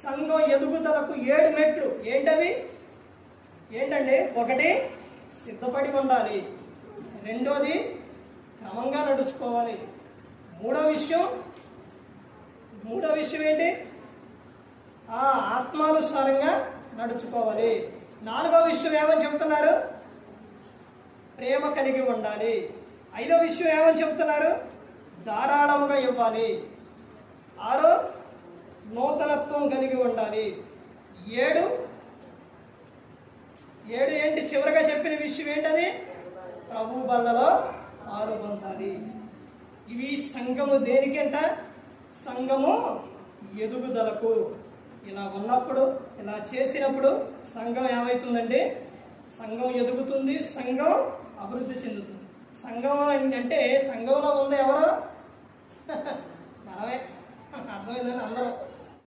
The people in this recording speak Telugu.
సంఘం ఎదుగుదలకు 7 మెట్లు. ఏంటవి? ఏంటండి? 1 సిద్ధపడి ఉండాలి, 2 క్రమంగా నడుచుకోవాలి, 3వ విషయం ఏంటి? ఆత్మానుసారంగా నడుచుకోవాలి, 4వ విషయం ఏమని చెప్తున్నారు? ప్రేమ కలిగి ఉండాలి, 5వ విషయం ఏమని చెప్తున్నారు? ధారాళముగా ఇవ్వాలి, 6 నూతనత్వం కలిగి ఉండాలి, 7 ఏంటి? చివరిగా చెప్పిన విషయం ఏంటది? ప్రభు బల్లలో పాల్గొనాలి. ఇవి సంఘము దేనికంట? సంఘము ఎదుగుదలకు. ఇలా ఉన్నప్పుడు, ఇలా చేసినప్పుడు సంఘం ఏమవుతుందండి? సంఘం ఎదుగుతుంది, సంఘం అభివృద్ధి చెందుతుంది. సంఘం అంటే సంఘంలో ఉంది ఎవరు? మనమే. అర్థమైందని అందరూ